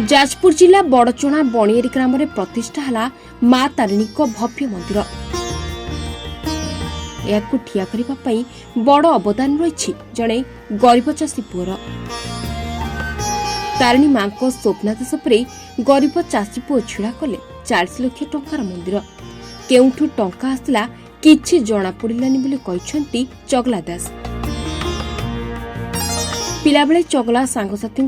जाजपुर जिला बड़चणा बणियारी ग्राम में प्रतिष्ठा है मां तारिणी भव्य मंदिर। या ठिया करने बड़ अवदान रही जड़े गरीब चाषी पुअर। तारिणी मां को स्वप्नादेश पर गरीब चाषी पुओ छिड़ा कले 40 लाख टंकार मंदिर। केउठु टंका आसला किछि जना पड़िलानी बोली कहछंती चगला दास। पिलाबेले चगला सांगसाथी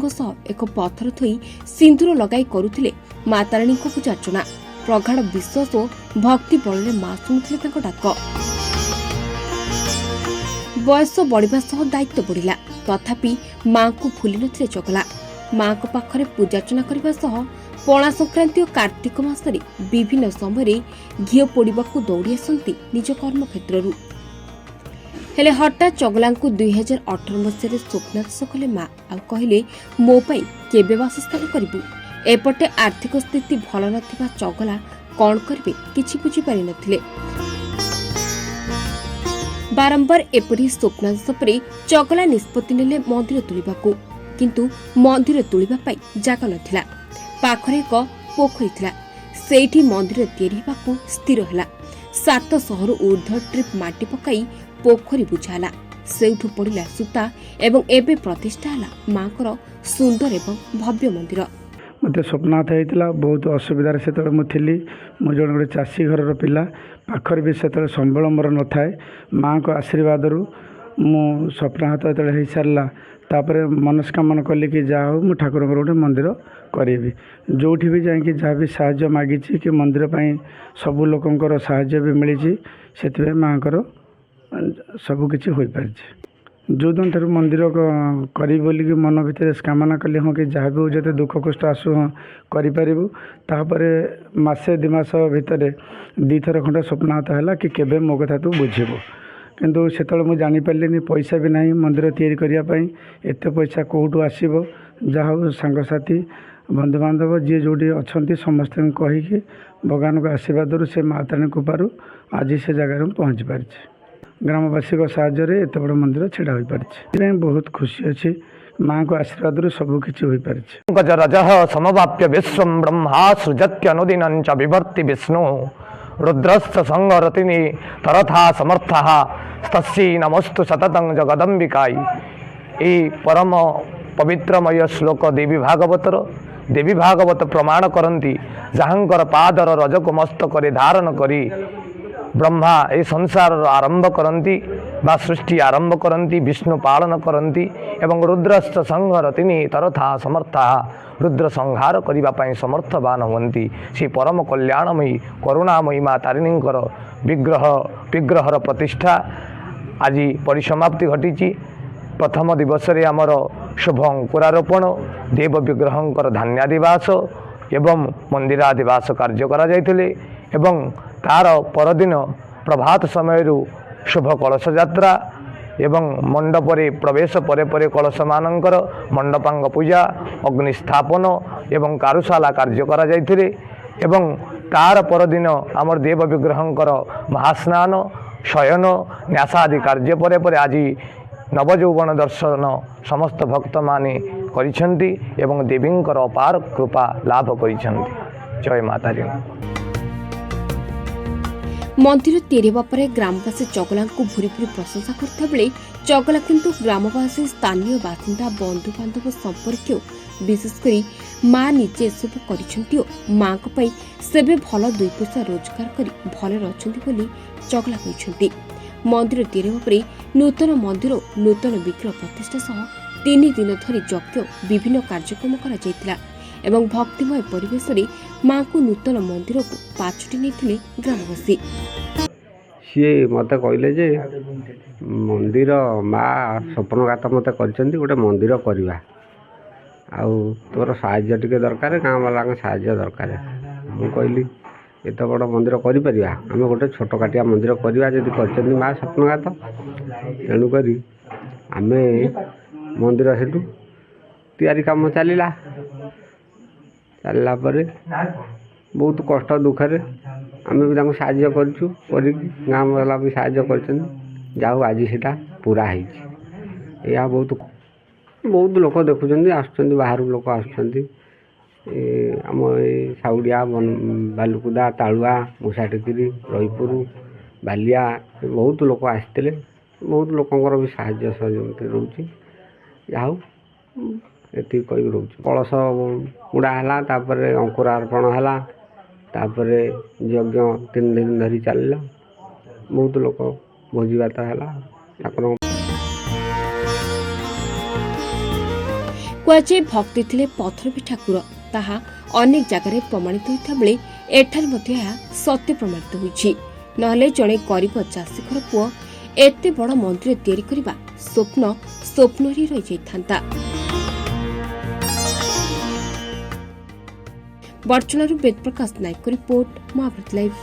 एक पत्थर थोई सिंदूर लगाई करुथिले मां तारिणी को पूजा अर्चना। प्रगाढ़ विश्वास और भक्ति बल मां शुणुथिले डाक। बयस बढ़िबा सह दायित्व बढ़िला तथापि मां को भूली नथिले चगला। मां को पाखरे पूजार्चना करबा सह पणा संक्रांति और कार्तिक मासरे विभिन्न समय घीओ पोड़ाकू दौड़ी आसती निज कर्म क्षेत्र। हेले हठात चगला 2018 मसीह स्वप्नादेश कले मां आ कहले मो पाई केबे वासस्थान करिबु। एपटे आर्थिक स्थिति भल नथिबा चगला कौन करिवे किछि बुझी पारि नथिले। बारंबार एपरी स्वप्नादेश पर चगला निष्पत्ति नेले मंदिर तुलिबाकू, किंतु मंदिर तुलिबा पाई जागा नथिला। पाखरे एक पोखरी थिला, सेठी मंदिर तैयारी हेबाकू स्थिर हला। 700 रु ऊर्ध्व ट्रिप माटी पकाई पोखरी बुझाला। सेउठु पड़िला सूता एवं एबे प्रतिष्ठा हला मांकर सुंदर एवं भव्य मंदिर। मत स्वप्नाथ होता बहुत असुविधार से मुझी मु जन गोटे चाषी घर पिला पाखर भी से संबल मोर न थाए। माँ को आशीर्वाद मु स्वप्नाथ हो सारा तापर मनस्कामना कली कि जहाँ हो मु ठाकुर गोटे मंदिर करी जो भी जाकि जहाँ भी साहाय्य मागी कि मंदिर सबू लोकंर साहाय्य भी मिली से माँ सबकि हो पार। जो दिन ठार मंदिर करी बोलिकी मन भितर कामना कली हाँ कि जहाँ भी हो जो दुख कष्ट आसु हाँ कर मसे 2 मास भितर 2 थर खंड स्वप्नाहत है कि केबे मो कथा तू बुझेबू। किंतु से मुझे जापारे पैसा भी ना मंदिर तैयारी करने एत पैसा कौटू आसब। जहाँ सांगसाथी बंधुबांधव जी जो अच्छा समस्त कहीकि भगवान को आशीर्वाद से माँ तारिणी कृपारू आज से जगह पहुँची पारी। ग्रामवासी साहाय्य एत बड़ मंदिर छिड़ा हो पारी। बहुत खुशी अच्छी माँ को आशीर्वाद सबकि हो पारी। गजरजः समवाप्य विश्वं ब्रह्मा सृजत्यनुदिनं च बिभर्ति विष्णु रुद्रश्च संहरतिनि तरथा समर्थः तस्यै नमस्तु सततं जगदम्बिकाई। ये परम पवित्रमय श्लोक देवी भागवत प्रमाण करती जहाँकर पादर रजक मस्तक धारण करी ब्रह्मा ये संसार आरंभ करती बा सृष्टि आरंभ करती विष्णु पालन करती एवं रुद्रश्च संहरतिनि तरथा समर्था रुद्र संहार करने समर्थवान होती। से परम कल्याणमयी करुणामयी माँ तारिणींकर विग्रहर प्रतिष्ठा आज परिसमाप्ति घटी। प्रथम दिवस रे आमर शुभ अंकुरारोपण देव विग्रहंकर धान्यादिवास एवं मंदिरादिवास कार्य करा जायतिले एवं तार परदिन प्रभात समय शुभ कलश यात्रा एवं मंडपरे प्रवेश परे परे कलश मानकर मंडपांग पूजा अग्निस्थापन एवं कारुशाला कार्य करा जायतिले एवं तार परदिन आमर देव विग्रहंकर महास्नान शयन न्यासादि कार्य परे परे आज नवजौवन दर्शन समस्त भक्त माने करिसेंती एवं देवींकर अपार कृपा लाभ करिसेंती। जय माता दी। मंदिर तैयारी होगा ग्रामवासी चगला को भूरी भूरी प्रशंसा करता बेले चगला किंतु ग्रामवासी स्थानीय बासिंदा बंधु बांधव संपर्क विशेषकर माँ निजे सब कर माँ सेबे भल 2 पैसा रोजगार कर भले अच्छा चगला कहते। मंदिर तैयारी होगा नूतन मंदिर नूतन विग्रह प्रतिष्ठा सह 3 दिन धरी यज्ञ विभिन्न कार्यक्रम करा एवं भक्तिमय परिवेश रे माँ को नूतन मंदिर को पाछुटी नहीं ग्रामवासी। सी मत कहले जे मंदिर माँ स्वप्नघात मत कर गोटे मंदिर करवा तोर साहाय्य टिके दरकार गाँव वाला साहाय्य दरकार। मु कहली एत बड़ मंदिर कर आम गोटे छोट काटिया मंदिर करवा जदि कर माँ स्वप्नघात तेणुक आम मंदिर से तैयारी काम चलला बहुत कष्ट दुखरे आम भी साहाय्य करूँ गाँव वाला भी साहाय्य कर आज से पूरा है। बहुत लोक देखुं बाहर लोक आस ଆମ ଏଇ ସାଉଡ଼ିଆ ବାଲୁକୁଦା ତାଳୁଆ ମୂଷାଟିକିରି ରଇପୁର ବାଲିଆ ବହୁତ ଲୋକ ଆସିଥିଲେ। ବହୁତ ଲୋକଙ୍କର ବି ସାହାଯ୍ୟ ସହଯୋଗ ରହୁଛି। ଯାହା ହଉ ଏତିକି କହିବି ରହୁଛି। କଳସ ଉଡ଼ା ହେଲା, ତାପରେ ଅଙ୍କୁରାର୍ପଣ ହେଲା, ତାପରେ ଯଜ୍ଞ 3 ଦିନ ଧରି ଚାଲିଲା। ବହୁତ ଲୋକ ଭୋଜିଭାତ ହେଲା। ଠାକୁରଙ୍କ କୁହାଯାଏ ଭକ୍ତି ଥିଲେ ପଥର ବି ଠାକୁର। ତାହା ଅନେକ ଜାଗାରେ ପ୍ରମାଣିତ ହୋଇଥିବା ବେଳେ ଏଠାରେ ମଧ୍ୟ ଏହା ସତ୍ୟ ପ୍ରମାଣିତ ହୋଇଛି। ନହେଲେ ଜଣେ ଗରିବ ଚାଷୀ ଘର ପୁଅ ଏତେ ବଡ଼ ମନ୍ଦିର ତିଆରି କରିବା ସ୍ୱପ୍ନରେ ରହିଯାଇଥାନ୍ତା। ବର୍ଚଣାରୁ ବେଦପ୍ରକାଶ ନାୟକ ରିପୋର୍ଟ, ମହାଭାରତ ଲାଇଭ୍।